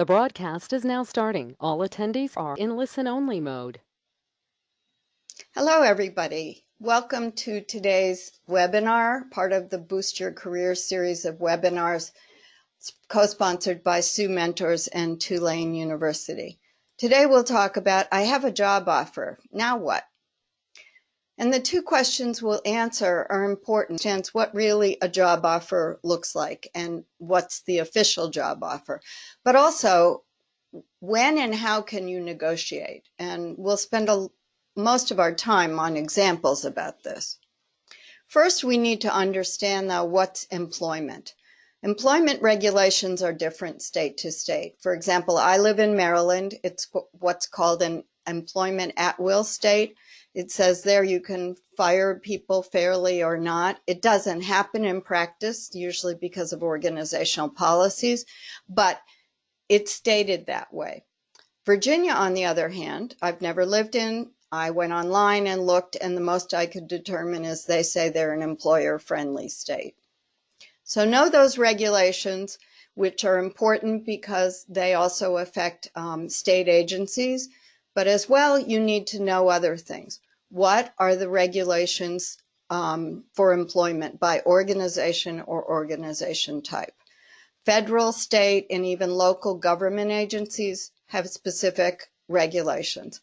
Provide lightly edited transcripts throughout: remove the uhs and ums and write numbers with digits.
The broadcast is now starting. All attendees are in listen-only mode. Hello, everybody. Welcome to today's webinar, part of the Boost Your Career series of webinars co-sponsored by Sue Mentors and Tulane University. Today we'll talk about, I have a job offer, now what? And the two questions we'll answer are important. What really a job offer looks like and what's the official job offer. But also, when and how can you negotiate? And we'll spend most of our time on examples about this. First, we need to understand, though, what's employment. Employment regulations are different state to state. For example, I live in Maryland. It's what's called an employment at will state. It says there you can fire people fairly or not. It doesn't happen in practice, usually because of organizational policies, but it's stated that way. Virginia, on the other hand, I've never lived in. I went online and looked, and the most I could determine is they say they're an employer-friendly state. So know those regulations, which are important because they also affect state agencies, but as well, you need to know other things. What are the regulations for employment by organization or organization type? Federal, state, and even local government agencies have specific regulations.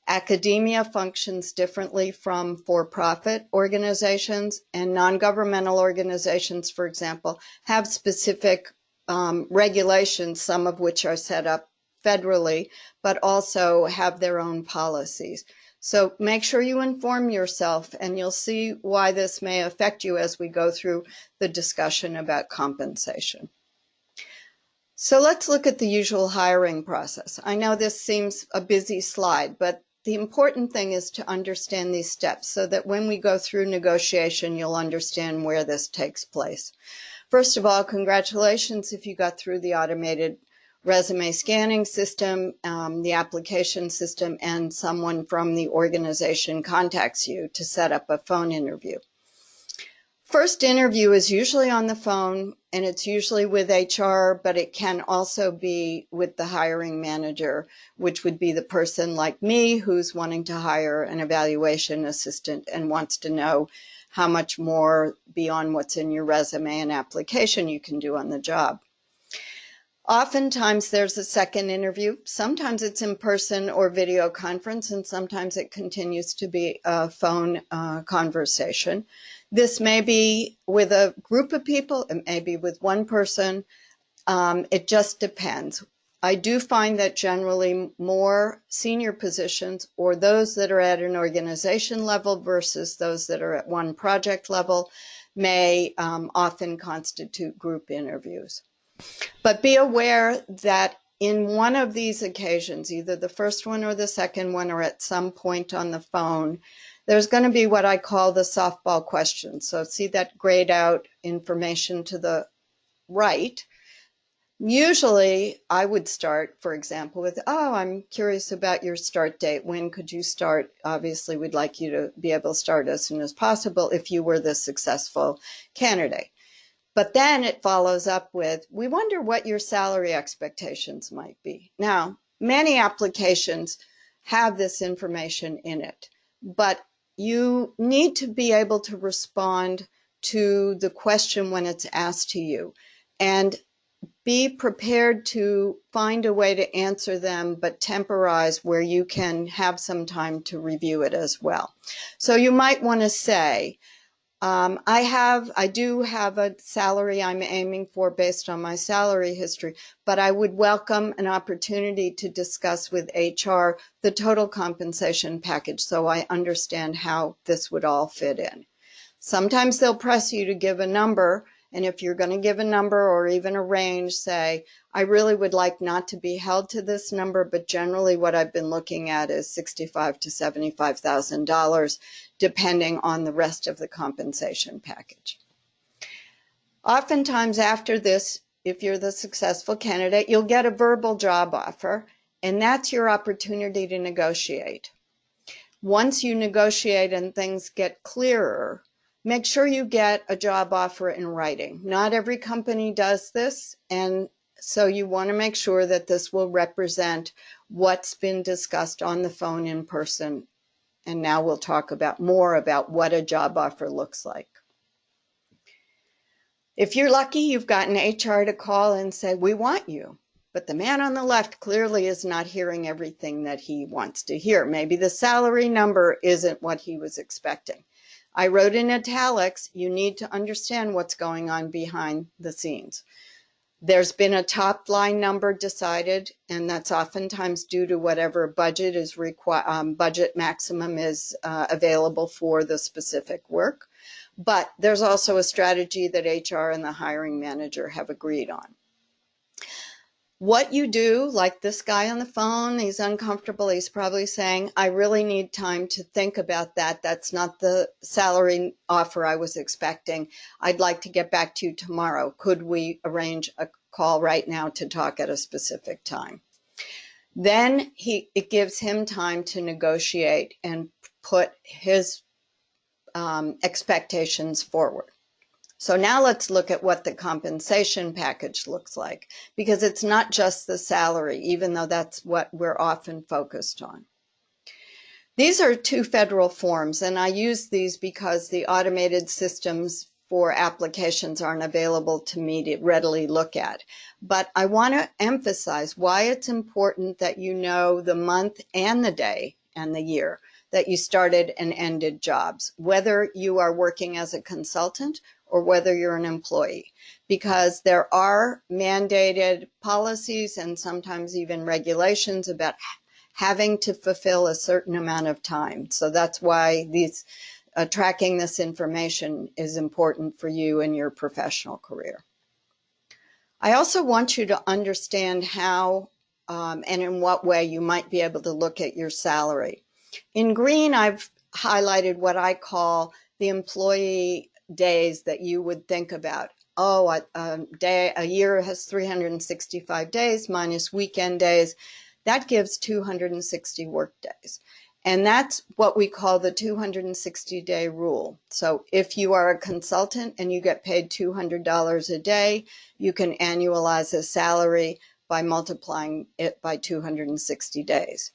Academia functions differently from for-profit organizations, and non-governmental organizations, for example, have specific regulations, some of which are set up federally, but also have their own policies. So make sure you inform yourself, and you'll see why this may affect you as we go through the discussion about compensation. So let's look at the usual hiring process. I know this seems a busy slide, but the important thing is to understand these steps so that when we go through negotiation, you'll understand where this takes place. First of all, congratulations if you got through the automated resume scanning system, the application system, and someone from the organization contacts you to set up a phone interview. First interview is usually on the phone, and it's usually with HR, but it can also be with the hiring manager, which would be the person like me who's wanting to hire an evaluation assistant and wants to know how much more beyond what's in your resume and application you can do on the job. Oftentimes there's a second interview. Sometimes it's in person or video conference, and sometimes it continues to be a phone conversation. This may be with a group of people, it may be with one person. It just depends. I do find that generally more senior positions, or those that are at an organization level versus those that are at one project level, may often constitute group interviews. But be aware that in one of these occasions, either the first one or the second one, or at some point on the phone, there's going to be what I call the softball questions. So see that grayed out information to the right. Usually I would start, for example, with, oh, I'm curious about your start date. When could you start? Obviously, we'd like you to be able to start as soon as possible if you were the successful candidate. But then it follows up with, we wonder what your salary expectations might be. Now, many applications have this information in it, but you need to be able to respond to the question when it's asked to you, and be prepared to find a way to answer them, but temporize where you can have some time to review it as well. So you might want to say, I do have a salary I'm aiming for based on my salary history, but I would welcome an opportunity to discuss with HR the total compensation package so I understand how this would all fit in. Sometimes they'll press you to give a number, and if you're going to give a number or even a range, say, I really would like not to be held to this number, but generally what I've been looking at is $65,000 to $75,000, depending on the rest of the compensation package. Oftentimes after this, if you're the successful candidate, you'll get a verbal job offer, and that's your opportunity to negotiate. Once you negotiate and things get clearer, make sure you get a job offer in writing. Not every company does this, and So you want to make sure that this will represent what's been discussed on the phone in person. And now we'll talk more about what a job offer looks like. If you're lucky, you've gotten HR to call and say, we want you. But the man on the left clearly is not hearing everything that he wants to hear. Maybe the salary number isn't what he was expecting. I wrote in italics, you need to understand what's going on behind the scenes. There's been a top line number decided, and that's oftentimes due to whatever budget budget maximum is available for the specific work. But there's also a strategy that HR and the hiring manager have agreed on. What you do, like this guy on the phone, he's uncomfortable. He's probably saying, I really need time to think about that. That's not the salary offer I was expecting. I'd like to get back to you tomorrow. Could we arrange a call right now to talk at a specific time? Then it gives him time to negotiate and put his expectations forward. So now let's look at what the compensation package looks like, because it's not just the salary, even though that's what we're often focused on. These are 2 federal forms, and I use these because the automated systems for applications aren't available to me to readily look at. But I want to emphasize why it's important that you know the month and the day and the year that you started and ended jobs, whether you are working as a consultant or whether you're an employee, because there are mandated policies and sometimes even regulations about having to fulfill a certain amount of time. So that's why tracking this information is important for you in your professional career. I also want you to understand how and in what way you might be able to look at your salary. In green, I've highlighted what I call the employee days that you would think about. Oh, a year has 365 days minus weekend days. That gives 260 work days. And that's what we call the 260-day rule. So if you are a consultant and you get paid $200 a day, you can annualize a salary by multiplying it by 260 days.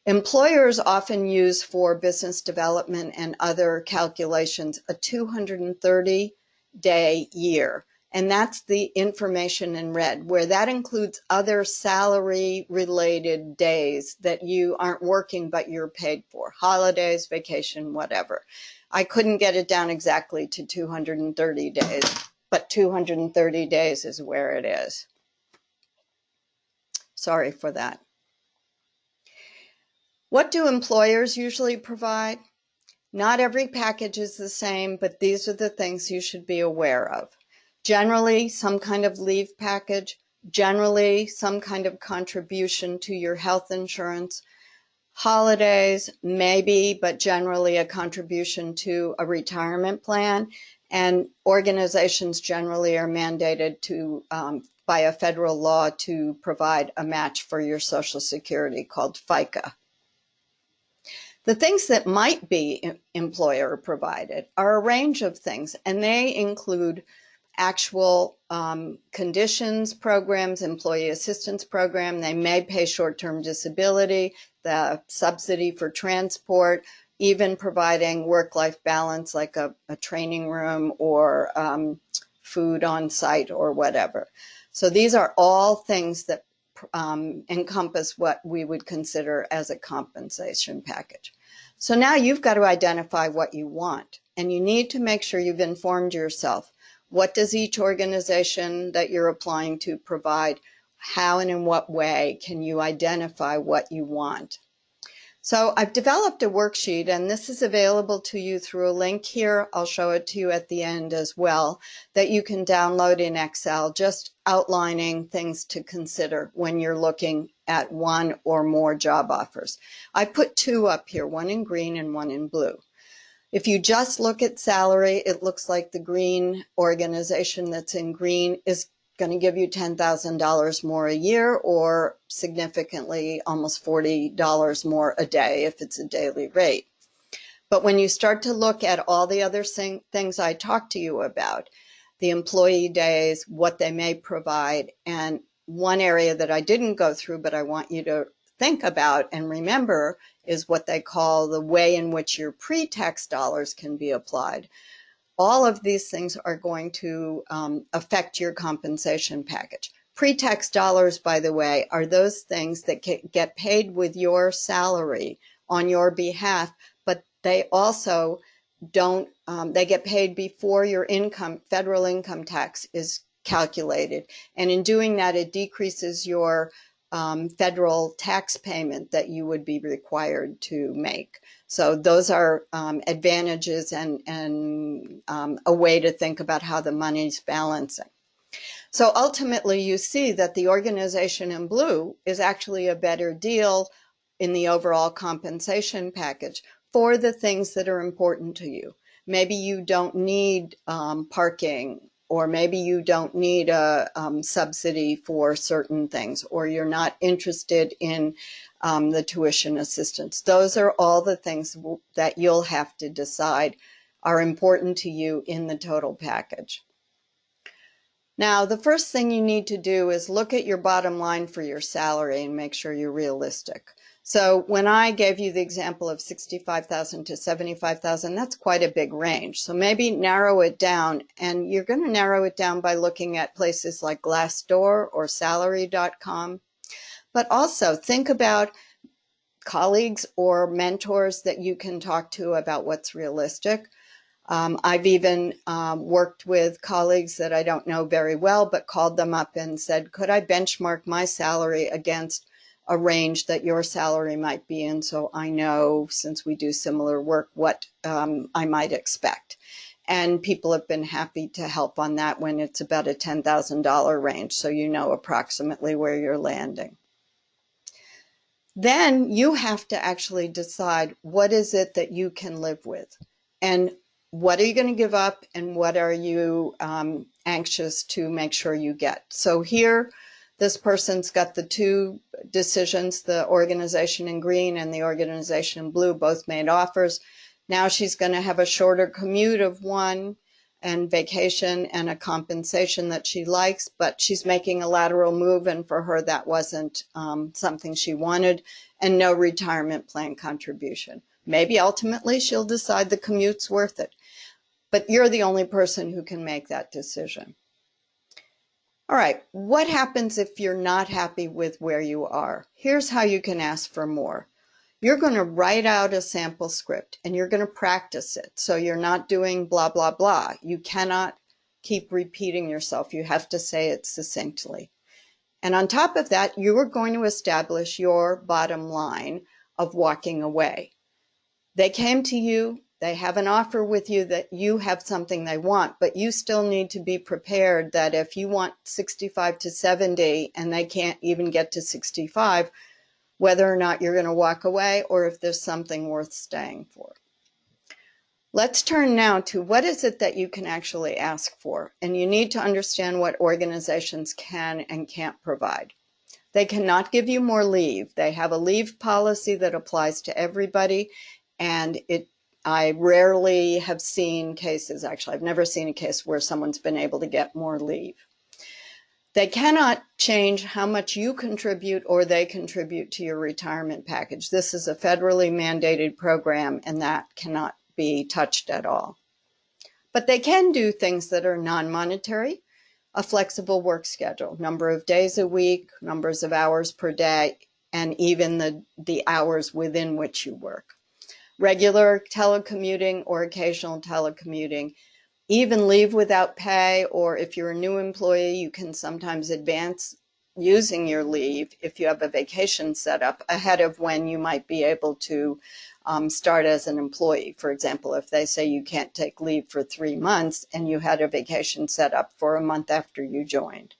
Employers often use for business development and other calculations a 230-day year. And that's the information in red, where that includes other salary-related days that you aren't working but you're paid for, holidays, vacation, whatever. I couldn't get it down exactly to 230 days, but 230 days is where it is. Sorry for that. What do employers usually provide? Not every package is the same, but these are the things you should be aware of. Generally, some kind of leave package, generally some kind of contribution to your health insurance, holidays, maybe, but generally a contribution to a retirement plan, and organizations generally are mandated to, by a federal law, to provide a match for your Social Security called FICA. The things that might be employer provided are a range of things, and they include actual conditions programs, employee assistance program. They may pay short-term disability, the subsidy for transport, even providing work-life balance like a training room or food on site or whatever. So these are all things that encompass what we would consider as a compensation package. So now you've got to identify what you want, and you need to make sure you've informed yourself. What does each organization that you're applying to provide? How and in what way can you identify what you want? So I've developed a worksheet, and this is available to you through a link here. I'll show it to you at the end as well, that you can download in Excel, just outlining things to consider when you're looking at one or more job offers. I put 2 up here, one in green and one in blue. If you just look at salary, it looks like the green organization that's in green is going to give you $10,000 more a year, or significantly almost $40 more a day if it's a daily rate. But when you start to look at all the other things I talked to you about, the employee days, what they may provide. And one area that I didn't go through, but I want you to think about and remember, is what they call the way in which your pre-tax dollars can be applied. All of these things are going to affect your compensation package. Pre-tax dollars, by the way, are those things that get paid with your salary on your behalf, but they also don't, they get paid before your income, federal income tax is calculated. And in doing that, it decreases your federal tax payment that you would be required to make. So those are advantages and a way to think about how the money's balancing. So ultimately, you see that the organization in blue is actually a better deal in the overall compensation package for the things that are important to you. Maybe you don't need parking, or maybe you don't need a subsidy for certain things, or you're not interested in the tuition assistance. Those are all the things that you'll have to decide are important to you in the total package. Now, the first thing you need to do is look at your bottom line for your salary and make sure you're realistic. So when I gave you the example of $65,000 to $75,000, that's quite a big range. So maybe narrow it down, and you're going to narrow it down by looking at places like Glassdoor or salary.com. But also think about colleagues or mentors that you can talk to about what's realistic. I've even worked with colleagues that I don't know very well, but called them up and said, could I benchmark my salary against a range that your salary might be in, so I know, since we do similar work, what I might expect. And people have been happy to help on that when it's about a $10,000 range, so you know approximately where you're landing. Then you have to actually decide what is it that you can live with, and what are you going to give up, and what are you anxious to make sure you get. So here, this person's got the two decisions, the organization in green and the organization in blue, both made offers. Now she's going to have a shorter commute of one, and vacation and a compensation that she likes, but she's making a lateral move, and for her that wasn't something she wanted, and no retirement plan contribution. Maybe ultimately she'll decide the commute's worth it, but you're the only person who can make that decision. All right, what happens if you're not happy with where you are? Here's how you can ask for more. You're going to write out a sample script, and you're going to practice it. So you're not doing blah, blah, blah. You cannot keep repeating yourself. You have to say it succinctly. And on top of that, you are going to establish your bottom line of walking away. They came to you, they have an offer with you that you have something they want, but you still need to be prepared that if you want 65 to 70 and they can't even get to 65, whether or not you're going to walk away or if there's something worth staying for. Let's turn now to what is it that you can actually ask for, and you need to understand what organizations can and can't provide. They cannot give you more leave. They have a leave policy that applies to everybody, and I rarely have seen cases, actually I've never seen a case where someone's been able to get more leave. They cannot change how much you contribute or they contribute to your retirement package. This is a federally mandated program, and that cannot be touched at all. But they can do things that are non-monetary, a flexible work schedule, number of days a week, numbers of hours per day, and even the hours within which you work. Regular telecommuting or occasional telecommuting, even leave without pay, or if you're a new employee, you can sometimes advance using your leave if you have a vacation set up ahead of when you might be able to start as an employee. For example, if they say you can't take leave for 3 months and you had a vacation set up for a month after you joined.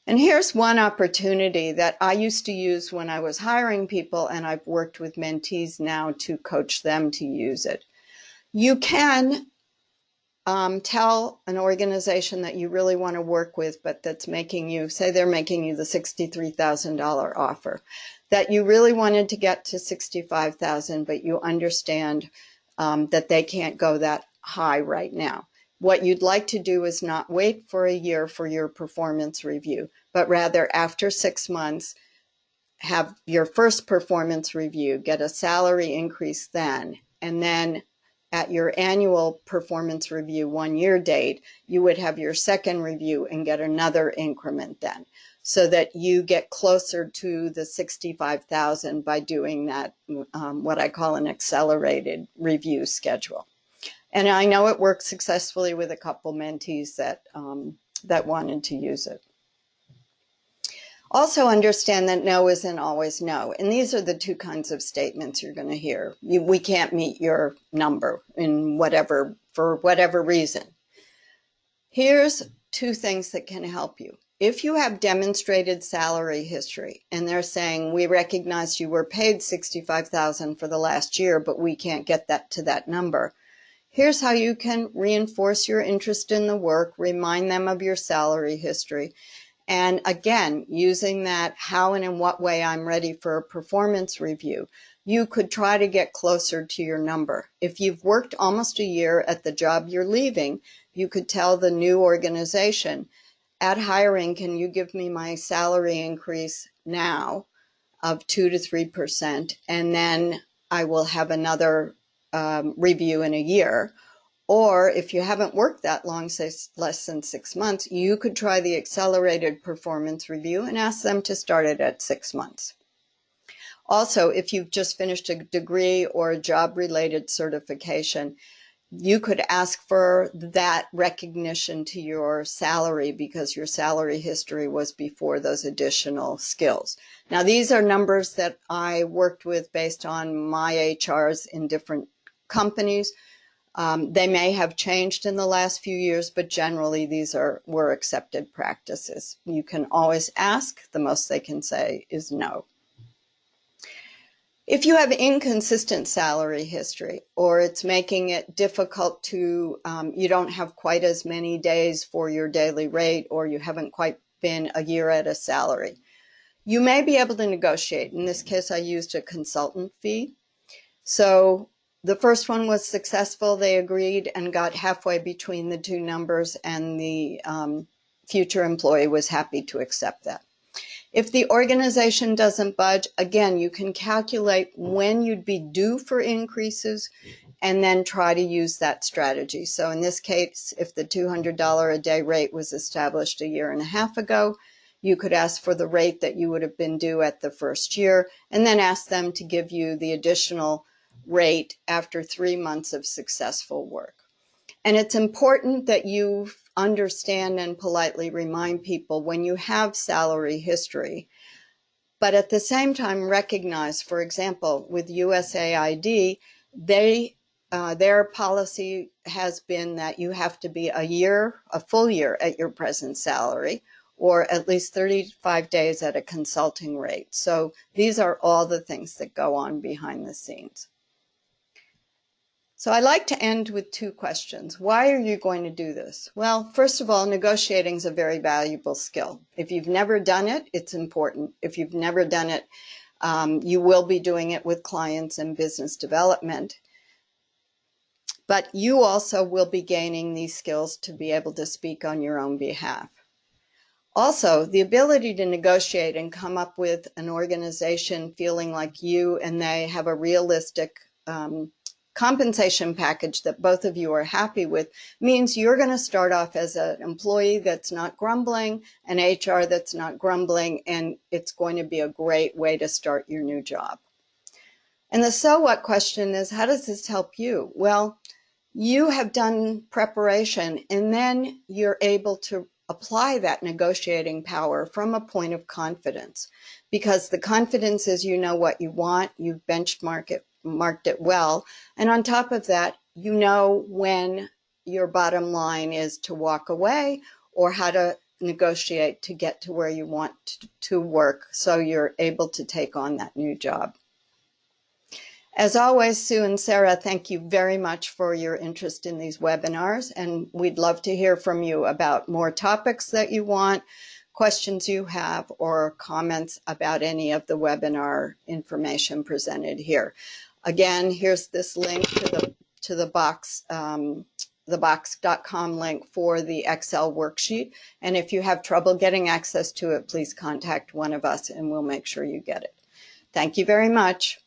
And here's one opportunity that I used to use when I was hiring people, and I've worked with mentees now to coach them to use it. You can tell an organization that you really want to work with, but that's making you, say they're making you the $63,000 offer, that you really wanted to get to $65,000, but you understand that they can't go that high right now. What you'd like to do is not wait for a year for your performance review, but rather after 6 months, have your first performance review, get a salary increase then, and then at your annual performance review 1 year date, you would have your second review and get another increment then, so that you get closer to the 65,000 by doing that, what I call an accelerated review schedule. And I know it worked successfully with a couple mentees that wanted to use it. Also understand that no isn't always no. And these are the two kinds of statements you're going to hear. We can't meet your number for whatever reason. Here's two things that can help you. If you have demonstrated salary history and they're saying, we recognize you were paid $65,000 for the last year, but we can't get that to that number. Here's how you can reinforce your interest in the work, remind them of your salary history. And again, using that how and in what way I'm ready for a performance review, you could try to get closer to your number. If you've worked almost a year at the job you're leaving, you could tell the new organization, at hiring, can you give me my salary increase now of 2 to 3%, and then I will have another review in a year. Or if you haven't worked that long, say less than 6 months, you could try the accelerated performance review and ask them to start it at 6 months. Also, if you've just finished a degree or a job-related certification, you could ask for that recognition to your salary because your salary history was before those additional skills. Now, these are numbers that I worked with based on my HRs in different companies. They may have changed in the last few years, but generally these were accepted practices. You can always ask. The most they can say is no. If you have inconsistent salary history, or it's making it difficult to, you don't have quite as many days for your daily rate, or you haven't quite been a year at a salary, you may be able to negotiate. In this case, I used a consultant fee. So the first one was successful. They agreed and got halfway between the two numbers, and the future employee was happy to accept that. If the organization doesn't budge, again, you can calculate when you'd be due for increases and then try to use that strategy. So in this case, if the $200 a day rate was established a year and a half ago, you could ask for the rate that you would have been due at the first year, and then ask them to give you the additional rate after 3 months of successful work. And it's important that you understand and politely remind people when you have salary history, but at the same time recognize, for example, with USAID, their policy has been that you have to be a full year at your present salary, or at least 35 days at a consulting rate. So these are all the things that go on behind the scenes. So I like to end with two questions. Why are you going to do this? Well, first of all, negotiating is a very valuable skill. If you've never done it, it's important. If you've never done it, you will be doing it with clients and business development. But you also will be gaining these skills to be able to speak on your own behalf. Also, the ability to negotiate and come up with an organization feeling like you and they have a realistic compensation package that both of you are happy with means you're going to start off as an employee that's not grumbling, an HR that's not grumbling, and it's going to be a great way to start your new job. And the so what question is, how does this help you? Well, you have done preparation, and then you're able to apply that negotiating power from a point of confidence, because the confidence is you know what you want, you've marked it well, and on top of that, you know when your bottom line is to walk away or how to negotiate to get to where you want to work, so you're able to take on that new job. As always, Sue and Sarah, thank you very much for your interest in these webinars, and we'd love to hear from you about more topics that you want, questions you have, or comments about any of the webinar information presented here. Again, here's this link to the box thebox.com link for the Excel worksheet. And if you have trouble getting access to it, please contact one of us and we'll make sure you get it. Thank you very much.